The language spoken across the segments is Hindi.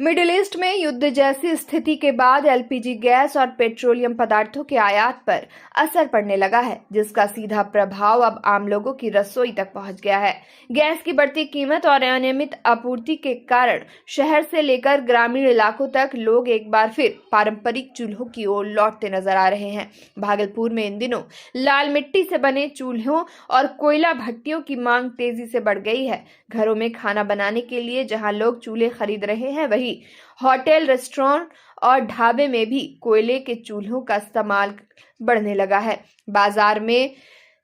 मिडिल ईस्ट में युद्ध जैसी स्थिति के बाद एलपीजी गैस और पेट्रोलियम पदार्थों के आयात पर असर पड़ने लगा है, जिसका सीधा प्रभाव अब आम लोगों की रसोई तक पहुंच गया है। गैस की बढ़ती कीमत और अनियमित आपूर्ति के कारण शहर से लेकर ग्रामीण इलाकों तक लोग एक बार फिर पारंपरिक चूल्हों की ओर लौटते नजर आ रहे हैं। भागलपुर में इन दिनों लाल मिट्टी से बने चूल्हों और कोयला भट्टियों की मांग तेजी से बढ़ गई है। घरों में खाना बनाने के लिए जहां लोग चूल्हे खरीद रहे हैं, वहीं होटल, रेस्टोरेंट और ढाबे में भी कोयले के चूल्हों का इस्तेमाल बढ़ने लगा है। बाजार में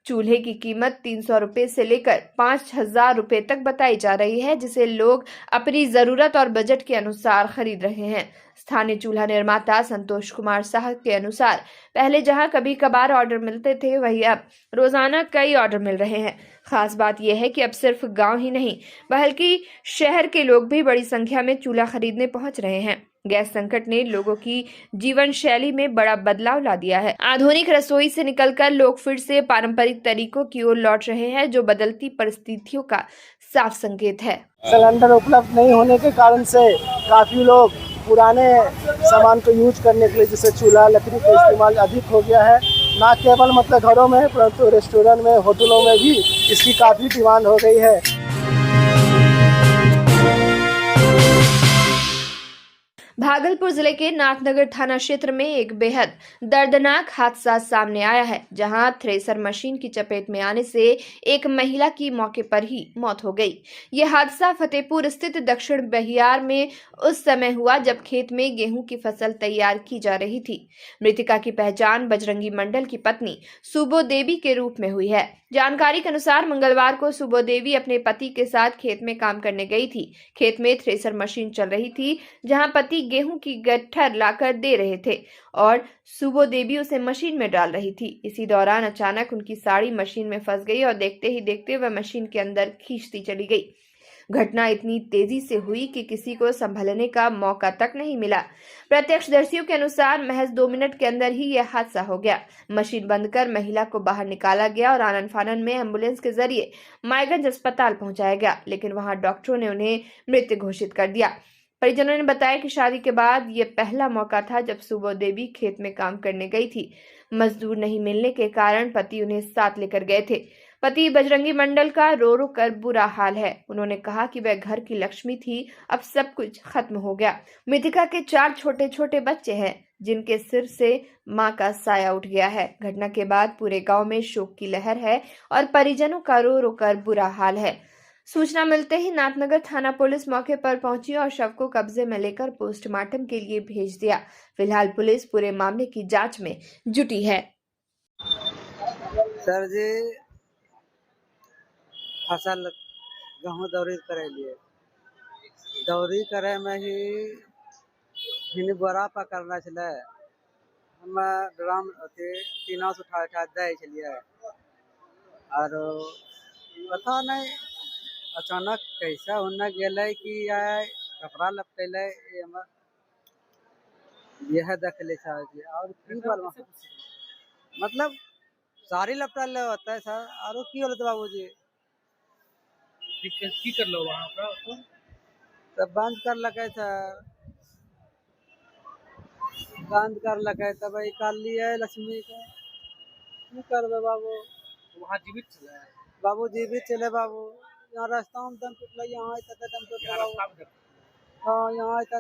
चूल्हे की कीमत 300 रुपए से लेकर 5,000 रुपए तक बताई जा रही है, जिसे लोग अपनी जरूरत और बजट के अनुसार खरीद रहे हैं। स्थानीय चूल्हा निर्माता संतोष कुमार साह के अनुसार पहले जहां कभी कभार ऑर्डर मिलते थे, वहीं अब रोजाना कई ऑर्डर मिल रहे हैं। खास बात यह है कि अब सिर्फ गांव ही नहीं बल्कि शहर के लोग भी बड़ी संख्या में चूल्हा खरीदने पहुंच रहे हैं। गैस संकट ने लोगों की जीवन शैली में बड़ा बदलाव ला दिया है। आधुनिक रसोई से निकलकर लोग फिर से पारंपरिक तरीकों की ओर लौट रहे हैं, जो बदलती परिस्थितियों का साफ संकेत है। सिलेंडर उपलब्ध नहीं होने के कारण से काफी लोग पुराने सामान को यूज करने के लिए, जैसे चूल्हा, लकड़ी का इस्तेमाल अधिक हो गया है। ना केवल मतलब घरों में, परंतु रेस्टोरेंट में, होटलों में भी इसकी काफी डिमांड हो गई है। भागलपुर जिले के नाथनगर थाना क्षेत्र में एक बेहद दर्दनाक हादसा सामने आया है, जहां थ्रेसर मशीन की चपेट में आने से एक महिला की मौके पर ही मौत हो गई। यह हादसा फतेहपुर स्थित दक्षिण बहियार में उस समय हुआ जब खेत में गेहूं की फसल तैयार की जा रही थी। मृतिका की पहचान बजरंगी मंडल की पत्नी सुबो देवी के रूप में हुई है। जानकारी के अनुसार मंगलवार को सुबो देवी अपने पति के साथ खेत में काम करने गई थी। खेत में थ्रेसर मशीन चल रही थी, जहां पति गेहूं की गट्ठर लाकर दे रहे थे और सुबो देवी उसे मशीन में डाल रही थी। इसी दौरान अचानक उनकी साड़ी मशीन में फंस गई और देखते ही देखते वह मशीन के अंदर खींचती चली गई। घटना इतनी तेजी से हुई कि किसी को संभलने का मौका तक नहीं मिला। प्रत्यक्षदर्शियों के अनुसार महज 2 मिनट के अंदर ही यह हादसा हो गया। मशीन बंद कर महिला को बाहर निकाला गया और आनन फानन में एम्बुलेंस के जरिए मायगंज अस्पताल पहुंचाया गया, लेकिन वहां डॉक्टरों ने उन्हें मृत घोषित कर दिया। परिजनों ने बताया कि शादी के बाद ये पहला मौका था जब सुबो देवी खेत में काम करने गई थी। मजदूर नहीं मिलने के कारण पति उन्हें साथ लेकर गए थे। पति बजरंगी मंडल का रो रो कर बुरा हाल है। उन्होंने कहा कि वह घर की लक्ष्मी थी, अब सब कुछ खत्म हो गया। मृतिका के 4 छोटे छोटे बच्चे हैं, जिनके सिर से मां का साया उठ गया है। घटना के बाद पूरे गांव में शोक की लहर है और परिजनों का रो रो कर बुरा हाल है। सूचना मिलते ही नाथनगर थाना पुलिस मौके पर पहुंची और शव को कब्जे में लेकर पोस्टमार्टम के लिए भेज दिया। फिलहाल पुलिस पूरे मामले की जांच में जुटी है। सर जी फसल गेहूँ दौरी करे लिए दौरी करे में ही हिनी बोरा पकड़ना छलै। हम ड्राम अथी टीना से उठा उठा दै छलिए और पता नहीं अचानक कैसे होने गेलै कि आइ कपड़ा लपटेलै यह देखले सर जी। और की बोलबो, मतलब साड़ी लपटल होते सर, और की होलै बाबूजी। की करलो वहाँ पर? तब बंद कर लगे सर, बंद कर लगे तब निकालिए लक्ष्मी के। की करबे बाबू, वहाँ जीवित छलै? बाबू जीवित चले बाबू। यहाँ रास्ता में दम टूटल, यहाँ अत दम टूटल बाबू। हाँ, यहाँ अत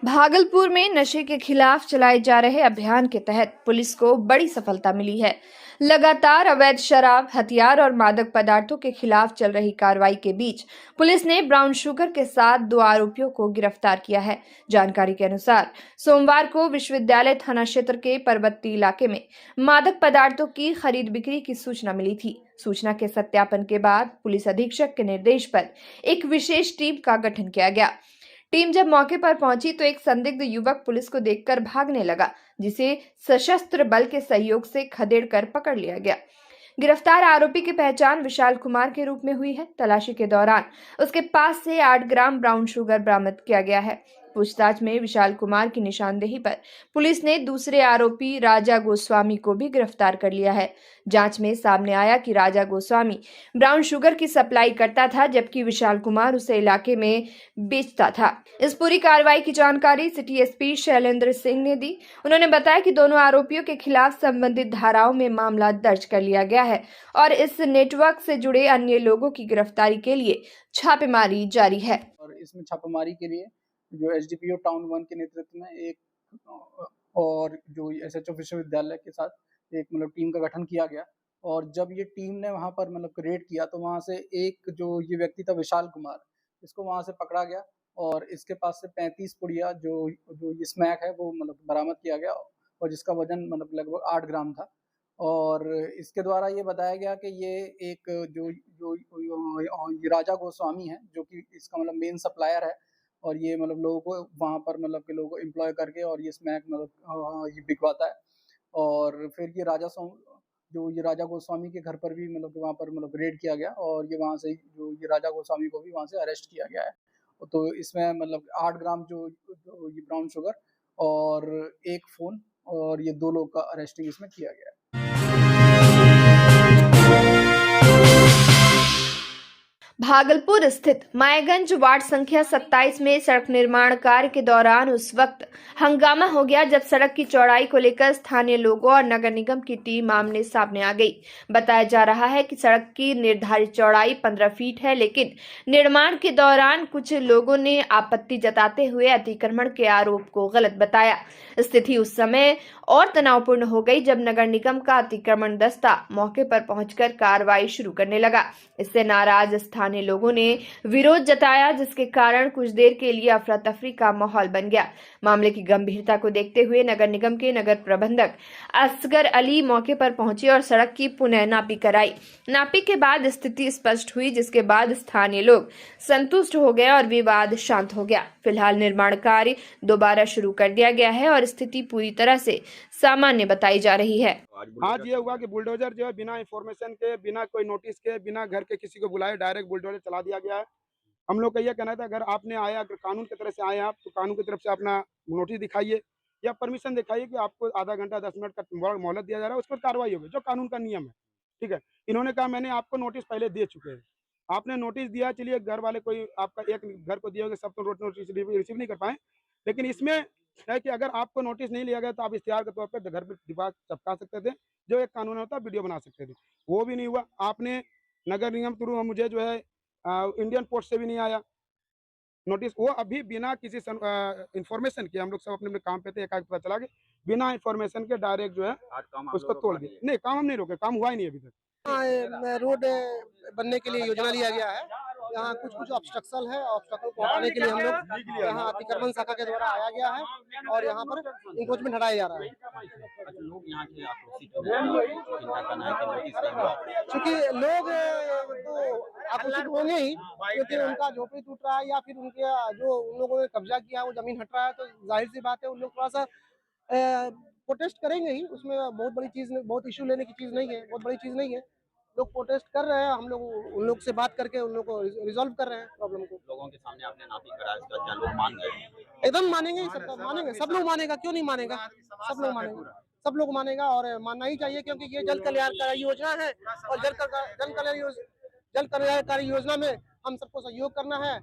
भागलपुर में नशे के खिलाफ चलाए जा रहे अभियान के तहत पुलिस को बड़ी सफलता मिली है। लगातार अवैध शराब, हथियार और मादक पदार्थों के खिलाफ चल रही कार्रवाई के बीच पुलिस ने ब्राउन शुगर के साथ 2 आरोपियों को गिरफ्तार किया है। जानकारी के अनुसार सोमवार को विश्वविद्यालय थाना क्षेत्र के परबत्ती इलाके में मादक पदार्थों की खरीद बिक्री की सूचना मिली थी। सूचना के सत्यापन के बाद पुलिस अधीक्षक के निर्देश पर एक विशेष टीम का गठन किया गया। टीम जब मौके पर पहुंची तो एक संदिग्ध युवक पुलिस को देखकर भागने लगा, जिसे सशस्त्र बल के सहयोग से खदेड़कर पकड़ लिया गया। गिरफ्तार आरोपी की पहचान विशाल कुमार के रूप में हुई है। तलाशी के दौरान उसके पास से 8 ग्राम ब्राउन शुगर बरामद किया गया है। पूछताछ में विशाल कुमार की निशानदेही पर पुलिस ने दूसरे आरोपी राजा गोस्वामी को भी गिरफ्तार कर लिया है। जांच में सामने आया कि राजा गोस्वामी ब्राउन शुगर की सप्लाई करता था, जबकि विशाल कुमार उसे इलाके में बेचता था। इस पूरी कार्रवाई की जानकारी सिटी एसपी शैलेंद्र सिंह ने दी। उन्होंने बताया कि दोनों आरोपियों के खिलाफ संबंधित धाराओं में मामला दर्ज कर लिया गया है और इस नेटवर्क से जुड़े अन्य लोगों की गिरफ्तारी के लिए छापेमारी जारी है। और इसमें छापेमारी के लिए जो एसडीपीओ टाउन 1 के नेतृत्व में एक और जो एसएचओ विश्वविद्यालय के साथ एक मतलब टीम का गठन किया गया। और जब ये टीम ने वहाँ पर मतलब रेड किया तो वहाँ से एक जो ये व्यक्ति था विशाल कुमार, इसको वहाँ से पकड़ा गया और इसके पास से 35 पुड़िया जो ये स्मैक है वो मतलब बरामद किया गया और जिसका वजन मतलब लगभग 8 ग्राम था। और इसके द्वारा ये बताया गया कि ये एक जो जो ये राजा गोस्वामी है जो कि इसका मतलब मेन सप्लायर है और ये मतलब लोगों को वहाँ पर मतलब के लोगों को एम्प्लॉय करके और ये स्मैक मतलब ये बिकवाता है। और फिर ये राजा गोस्वामी के घर पर भी मतलब वहाँ पर मतलब रेड किया गया और ये वहाँ से जो ये राजा गोस्वामी को भी वहाँ से अरेस्ट किया गया है। तो इसमें मतलब 8 ग्राम जो ये ब्राउन शुगर और एक फ़ोन और ये 2 लोग का अरेस्टिंग इसमें किया गया है। भागलपुर स्थित मायागंज वार्ड संख्या 27 में सड़क निर्माण कार्य के दौरान उस वक्त हंगामा हो गया जब सड़क की चौड़ाई को लेकर स्थानीय लोगों और नगर निगम की टीम आमने सामने आ गई। बताया जा रहा है कि सड़क की निर्धारित चौड़ाई 15 फीट है, लेकिन निर्माण के दौरान कुछ लोगों ने आपत्ति जताते हुए अतिक्रमण के आरोप को गलत बताया। स्थिति उस समय और तनावपूर्ण हो गई जब नगर निगम का अतिक्रमण दस्ता मौके पर पहुंचकर कार्रवाई शुरू करने लगा। इससे नाराज स्थानीय लोगों ने विरोध जताया, जिसके कारण कुछ देर के लिए अफरा तफरी का माहौल बन गया। मामले की गंभीरता को देखते हुए नगर निगम के नगर प्रबंधक असगर अली मौके पर पहुंचे और सड़क की पुनः नापी कराई। नापी के बाद स्थिति स्पष्ट हुई, जिसके बाद स्थानीय लोग संतुष्ट हो गए और विवाद शांत हो गया। फिलहाल निर्माण कार्य दोबारा शुरू कर दिया गया है और स्थिति पूरी तरह से सामान्य बताई जा रही है। आज ये हुआ कि बुलडोजर जो है बिना इंफॉर्मेशन के, बिना कोई नोटिस के, बिना घर के किसी को बुलाए डायरेक्ट बुलडोजर चला दिया गया है। हम लोग का ये कहना था, अगर आपने आया, अगर कानून की तरफ से आए आप, तो कानून की तरफ से अपना नोटिस दिखाइए या परमिशन दिखाइए कि आपको आधा घंटा 10 मिनट का मोहलत दिया जा रहा है, उस पर कार्रवाई होगी, जो कानून का नियम है। ठीक है, इन्होंने कहा मैंने आपको नोटिस पहले दे चुके हैं, आपने नोटिस दिया, चलिए घर वाले कोई आपका एक घर को दिए होंगे, सब तो नोटिस रिसीव नहीं कर पाए। लेकिन इसमें है कि अगर आपको नोटिस नहीं लिया गया तो आप इख्तियार के तौर पर घर पर दीवार चपका सकते थे, जो एक कानून होता है, वीडियो बना सकते थे। वो भी नहीं हुआ। आपने नगर निगम थ्रू मुझे जो है इंडियन पोस्ट से भी नहीं आया नोटिस। वो अभी बिना किसी इन्फॉर्मेशन के, हम लोग सब अपने अपने काम पे थे, एकाएक पता चला कि बिना इन्फॉर्मेशन के डायरेक्ट जो है उसको तोड़ दिया। नहीं, काम हम नहीं रोके, काम हुआ ही नहीं अभी तक। रोड बनने के लिए योजना लिया गया है। यहाँ कुछ ऑब्स्ट्रक्शन है, ऑब्स्ट्रक्शन को हटाने के लिए हम लोग यहाँ अतिक्रमण शाखा के द्वारा आया गया है और यहाँ पर इंक्रोचमेंट हटाया जा रहा है। लोग यहाँ के आक्रोशित हो गए, चिंता करना है कि नोटिस नहीं हुआ। क्योंकि लोग तो आक्रोशित होंगे ही, क्योंकि उनका झोपड़ी टूट रहा है या फिर उनके जो उन लोगों ने कब्जा किया है वो जमीन हट रहा है, तो जाहिर सी बात है उन लोग थोड़ा सा प्रोटेस्ट करेंगे ही। उसमें बहुत बड़ी चीज़, बहुत इशू लेने की चीज़ नहीं है, बहुत बड़ी चीज़ नहीं है। लोग प्रोटेस्ट कर रहे हैं, हम लोग उन लोग से बात करके उन लोग को रिजॉल्व कर रहे हैं प्रॉब्लम को। लोगों के सामने आपने नापी कराया, इसका क्या लोग मान गए? एकदम मानेंगे, सब मानेंगे, सब लोग मानेगा, क्यों नहीं मानेगा, सब लोग मानेगा, सब लोग मानेगा और मानना ही चाहिए, क्योंकि ये जल कल्याणकारी योजना है और जल कल्याणकारी योजना में हम सबको सहयोग करना है।